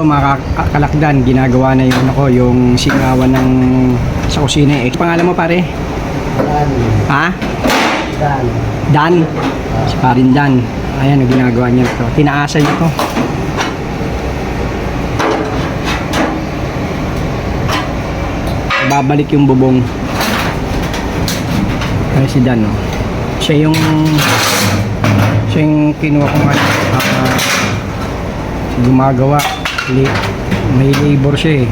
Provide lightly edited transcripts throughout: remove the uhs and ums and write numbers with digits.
So, mga kalakdan, ginagawa na yung yung singawan ng sa kusina. Pangalan mo pare? Dan. Ha? Dan. Dan? Si parin Dan. Ayan, ginagawa niya ito. Tinaasa niya ito. Babalik yung bubong. Ay, si Dan, no? Siya yung kinuha ko nga gumagawa. May labor siya eh.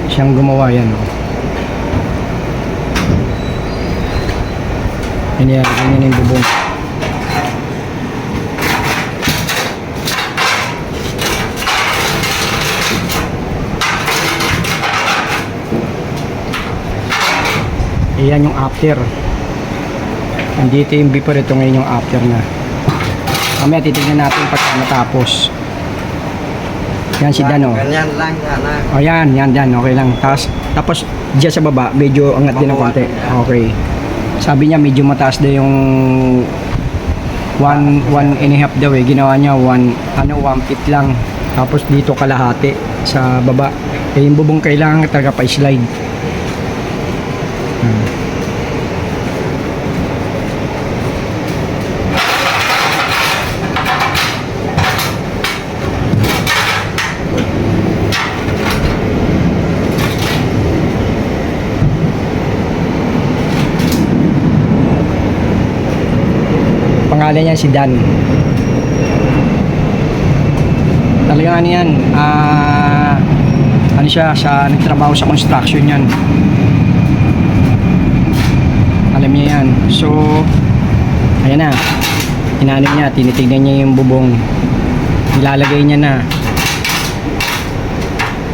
Siyang gumawa yan, no? Ganyan yung bubong. Ayan yung after. Nandito yung before, ito ngayon yung after na. Mamaya titignan natin pag natapos. Yan si Dan, oh. Ganyan lang, yan. O yan, okay lang. Tapos dyan sa baba, medyo angat din ng konti. Okay. Sabi niya medyo mataas daw yung 1.5 daw eh. Ginawa niya 1 feet lang. Tapos dito kalahati sa baba. Eh yung bubong kailangan talaga pa-slide. Pangalan niya si Dan. Talagang ano yan, ano siya, nagtrabaho sa construction yan. Alam niya yan. So, ayan na. Inaano niya, tinitignan niya yung bubong. Ilalagay niya na.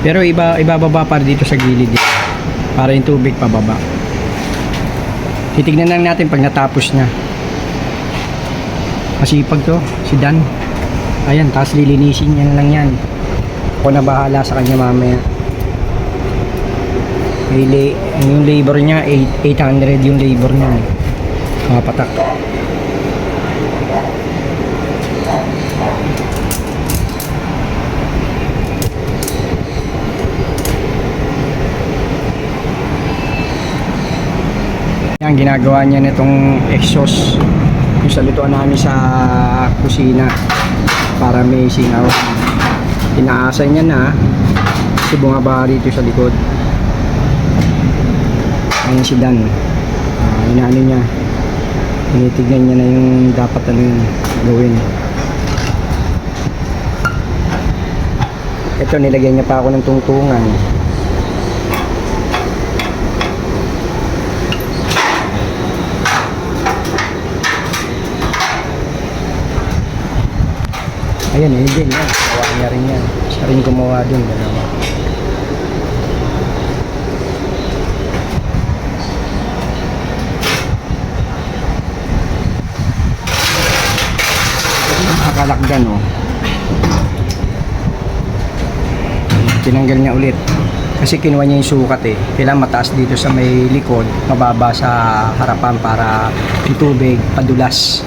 Pero ibababa pa dito sa gilid. Para yung tubig pababa. Titignan lang natin pag natapos niya. Masipag to, si Dan. Ayan, tapos lilinisin niya lang yan. Ako na bahala sa kanya mamaya. Yung labor niya, 800 yung labor niya. Patak. Yan, ginagawa niya nitong exhaust. Yung sa lutuan namin sa kusina para may singaw. Inaasa niya na kasi bumaba rito sa likod. Ayan si Dan. Inaano niya, tinitignan niya na yung dapat ano yung gawin. Ito, nilagyan niya pa ako ng tungtungan. Ayan, yun din yan. Gawa niya rin yan. Siya rin gumawa dun. Dalawa. Nakakalakdan, oh. Tinanggal niya ulit. Kasi kinuha niya yung sukat eh. Kailangan mataas dito sa may likod, mababa sa harapan para yung tubig padulas.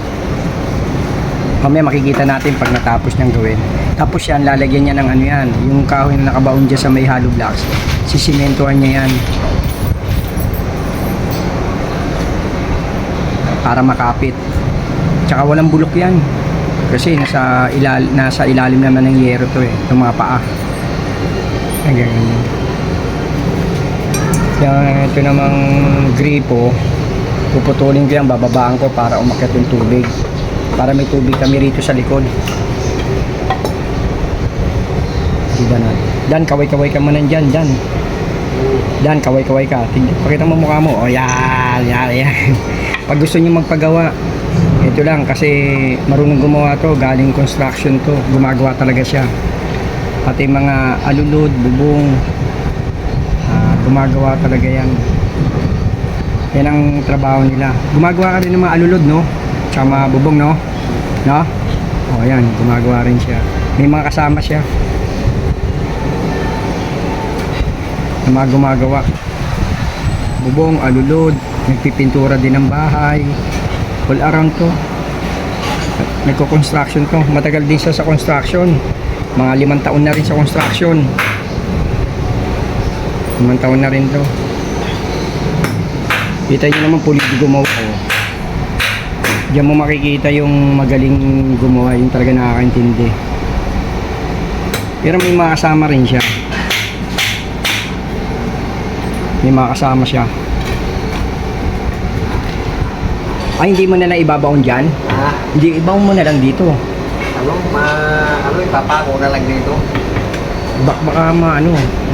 Mamaya makikita natin pag natapos niyang gawin. Tapos yan, lalagyan niya ng ano yan, yung kahoy na nakabaon dyan sa may hollow blocks. Sisimentohan niya yan. Para makapit. Tsaka walang bulok yan. Kasi nasa ilalim naman ng yero to eh. Itong mga paa. Hanggang ganyan. Kaya ito namang gripo, puputulin ko yan, bababaan ko para umakyat yung tubig. Para may tubig kami rito sa likod. Diba na? Dan, kaway-kaway ka man dyan, Dan. Dan, kaway-kaway ka. Pakita mo mukha mo. O, yan. Pag gusto nyo magpagawa, ito lang kasi marunong gumawa to. Galing construction to. Gumagawa talaga siya. Pati mga alulod, bubong. Gumagawa talaga yan. Yan ang trabaho nila. Gumagawa ka rin ng mga alulod, no? Tsaka mga bubong, no? No? O, yan. Gumagawa rin siya. May mga kasama siya na mga gumagawa. Bubong, alulod. Nagpipintura din ng bahay. All around to. Nagko-construction to. Matagal din siya sa construction. Mga 5 taon na rin sa construction. 5 taon na rin to. Kita nyo naman pulido gumawa ko. Diyan mo makikita yung magaling gumawa, yung talaga nakakaintindi. Pero may mga kasama rin siya. May mga kasama siya. Ay, hindi mo na lang ibabaon dyan? Ha? Hindi, ibaon mo na lang dito. Ipapako na lang dito. Baka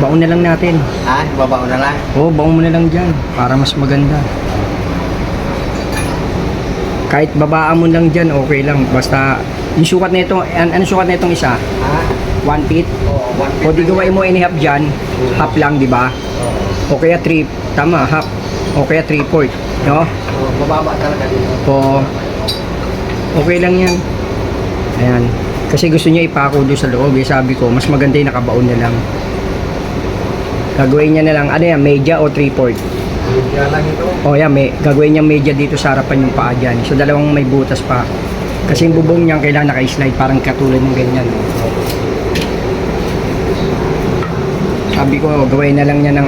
baon na lang natin. Ha? Ibabao na lang. Oo, baon mo na lang dyan para mas maganda. Kahit babaan mo lang dyan, okay lang. Basta, yung sukat na ito, ano sukat na itong isa? Ha? 1 feet? Oo, 1 O di gawain mo ini-half dyan, half lang, di ba? O kaya 3, tama, half. O kaya 3/4, no? Mababa talaga dito. O, okay lang yan. Ayan. Kasi gusto niya ipako doon sa loob. Eh, sabi ko, mas maganda yung nakabaon na lang. Gagawin niya na lang, ano yan, media o 3/4? Media lang ito. O yan, gagawin niya media dito sa harapan yung paa dyan. So, dalawang may butas pa. Kasi yung bubong niya kailangan naka-slide, parang katulad ng ganyan. Sabi ko, gawin na lang niya ng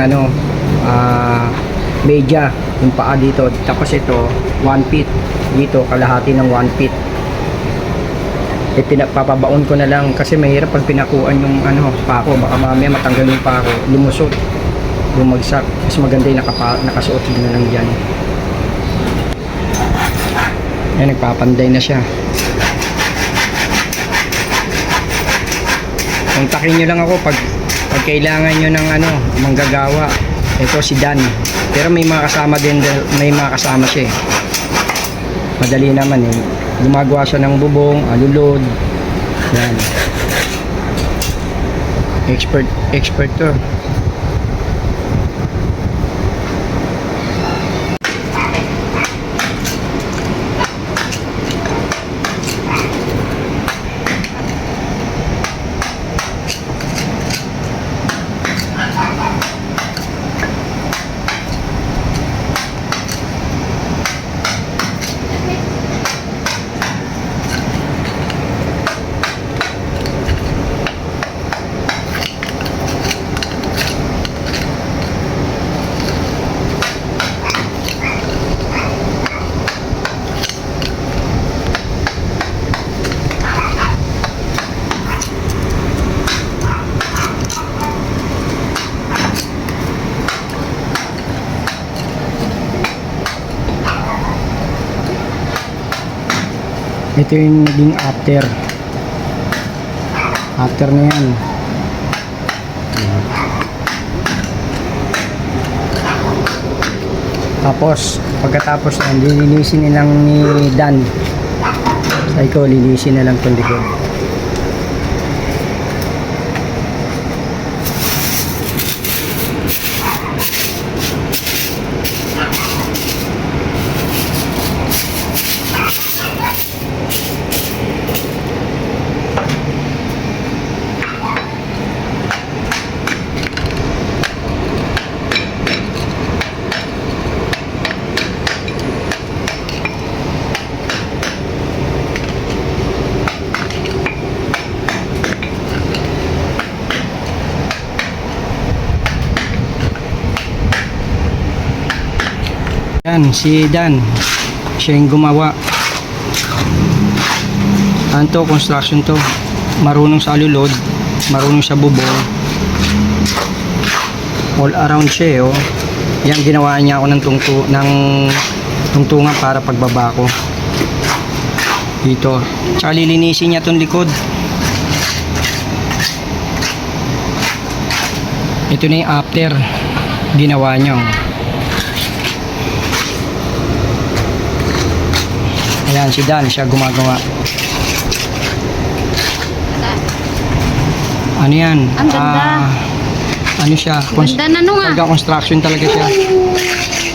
media, yung paa dito. Tapos ito, 1 feet. Dito, kalahati ng 1 feet. Eh, papabaon ko na lang kasi mahirap pag pinakuan yung pako. Baka mamaya matanggal yung pako, lumusot, bumagsak. Mas maganda yung nakasuot na lang dyan. Ayan, nagpapanday na siya. Kontakin nyo lang ako pag kailangan nyo ng manggagawa. Ito si Dan. Pero may mga kasama din, may mga kasama siya eh. Madali naman eh. Gumagawa siya ng bubong, alulod. Yan. Expert to. Ito yung naging after na yan. Tapos pagkatapos lilinisin nilang ni Dan. Sabi ko lilinisin na lang itong likod. Yan, si Dan. Siya yung gumawa. Ano to, construction to. Marunong sa alulod, marunong sa bubong. All around siya, oh. Yan, ginawa niya ako ng tungtungan para pagbaba ko. Dito. Tsaka lilinisin niya tong likod. Ito na yung after. Ginawa niya, oh. Ayan, si Dan, siya gumagawa. Ano yan? Ang ganda. Ano siya? Ganda na nga. Talaga construction talaga siya.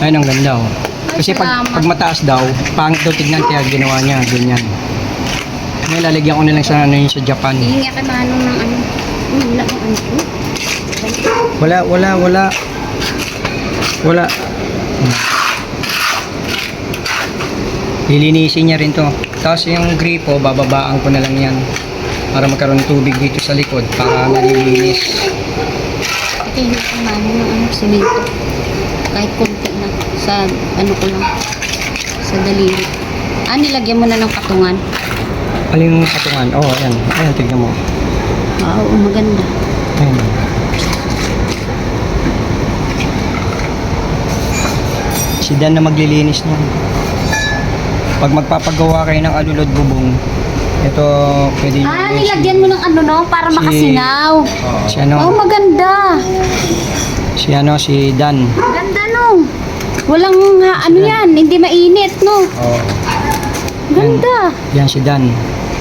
Ayun, ang ganda oh. Kasi pag mataas daw, pangit daw tignan kaya ginawa niya, ganyan. May lalagyan ko na lang sa yun sa Japan. Hihingi kay Manong ng wala ng Wala. Lilinisin niya rin to. Tapos yung gripo, bababaan ko na lang yan. para magkaroon ng tubig dito sa likod para malilinis. Ito yung ano ng ano, simento. Kahit konti na. Sa ano ko lang. Sa daliri. Nilagyan mo na ng patungan. Ano yung patungan? Oh, ayan. Ayan, tignan mo. Oo, maganda. Ayan. Si Dan na maglilinis niyan. Pag magpapagawa kayo ng alulod bubong, ito pwede nyo Nilagyan mo ng ano no, para makasingaw. si ano, Oh, maganda. si Dan. Ganda no. Walang ano yan, hindi mainit no. Oh. Ganda. Yan si Dan.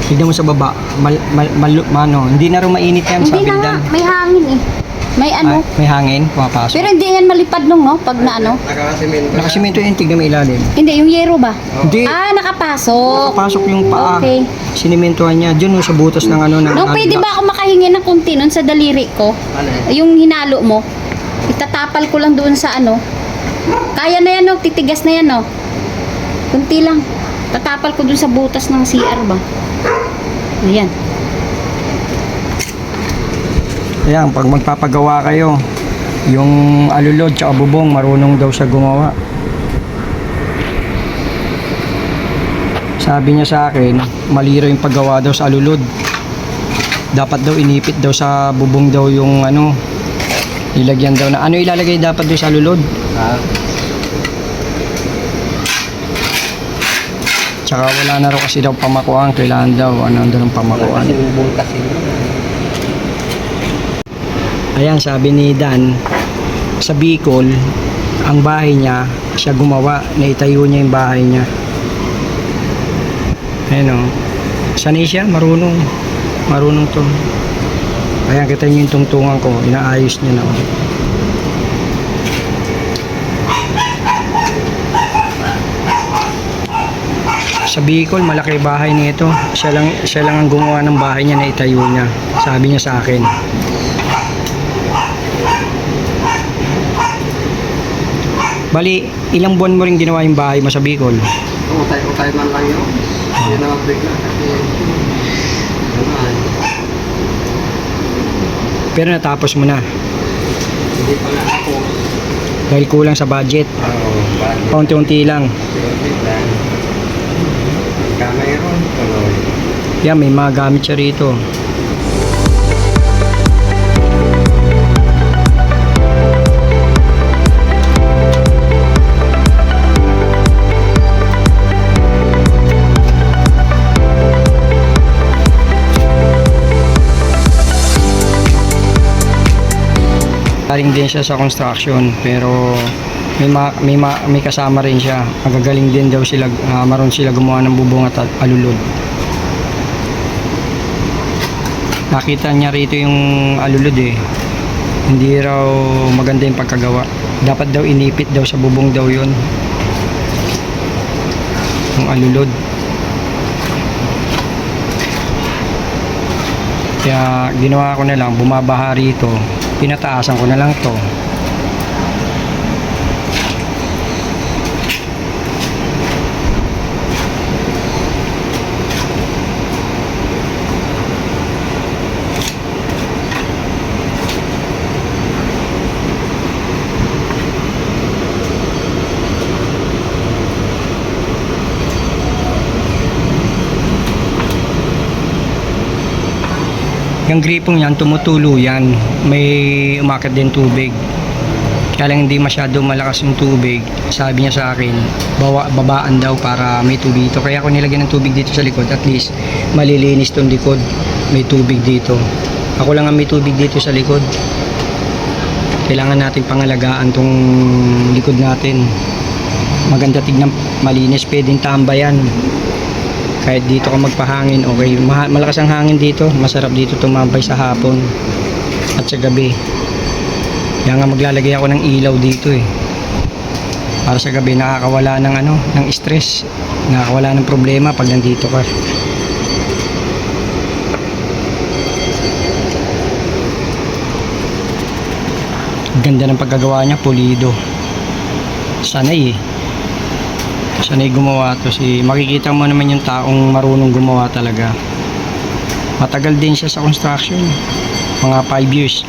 Tignan mo sa baba, hindi na rin mainit yan, Hindi sabi na ni nga, Dan. may hangin eh. May ano. May hangin, pumapasok. Pero hindi yan malipad nung no, pag na ano. Nakasimento. Nakasimento yun, tignan mo ilalim. Hindi, yung yero ba? Hindi. Nakapasok. Nakapasok yung paa. Okay. Sinimentohan niya, dyan sa butas ng ano. No, pwede ba ako makahingi ng konti nun sa daliri ko? Ano Yung hinalo mo. Itatapal ko lang doon sa ano. Kaya na yan no, titigas na yan no. Kunti lang. Tatapal ko doon sa butas ng CR ba? Ayan. Ayan, pag magpapagawa kayo, yung alulod tsaka bubong, marunong daw siya gumawa. Sabi niya sa akin, mali raw yung paggawa daw sa alulod. Dapat daw inipit daw sa bubong daw yung ano, ilagyan daw na. Ano ilalagay dapat daw sa alulod? Tsaka wala na raw kasi daw pamakuan, kailangan daw ano daw ng pamakuan. Kasi butas yun. Ayan, sabi ni Dan, sa Bicol, ang bahay niya, siya gumawa, naitayo niya yung bahay niya. Ayan o. Sanay siya, marunong. Marunong to. Ayan, kita niyo yung tungtungan ko, inaayos niya na. Sa Bicol, malaki bahay nito. Siya lang ang gumawa ng bahay niya, naitayo niya. Sabi niya sa akin. Bali, ilang buwan mo rin ginawa yung bahay mo sa Bicol? Utay man lang yun. Hindi na mabigla kasi Pero natapos mo na. hindi pa nga ako. Dahil kulang sa budget. Oo, bakit? Paunti-unti lang. Lang. Mayroon. Tuloy. Yan, may mga gamit siya rito. Galing din siya sa construction, pero may kasama rin siya. Magagaling din daw sila, maroon sila gumawa ng bubong at alulod. Nakita niya rito yung alulod eh. Hindi raw maganda yung pagkagawa. Dapat daw inipit daw sa bubong daw yun. Yung alulod. Kaya ginawa ko na lang, bumabaha rito. Pinataasan ko na lang to. Yung gripong yan, tumutulo yan. May umakyat din tubig. Kaya lang hindi masyado malakas yung tubig. Sabi niya sa akin, babaan daw para may tubig dito. Kaya ako nilagyan ng tubig dito sa likod. At least, malilinis tong likod. May tubig dito. Ako lang ang may tubig dito sa likod. Kailangan natin pangalagaan tong likod natin. Maganda tignan, malinis. Pwedeng tambayan. Kahit dito ka magpahangin, okay. Malakas ang hangin dito. Masarap dito tumambay sa hapon at sa gabi. Kaya nga maglalagay ako ng ilaw dito eh. Para sa gabi nakakawala ng ng stress. Nakakawala ng problema pag nandito ka. Ganda ng pagkagawa niya, pulido. Sanay eh. Sanay gumawa to makikita mo naman yung taong marunong gumawa talaga. Matagal din siya sa construction. Mga 5 years.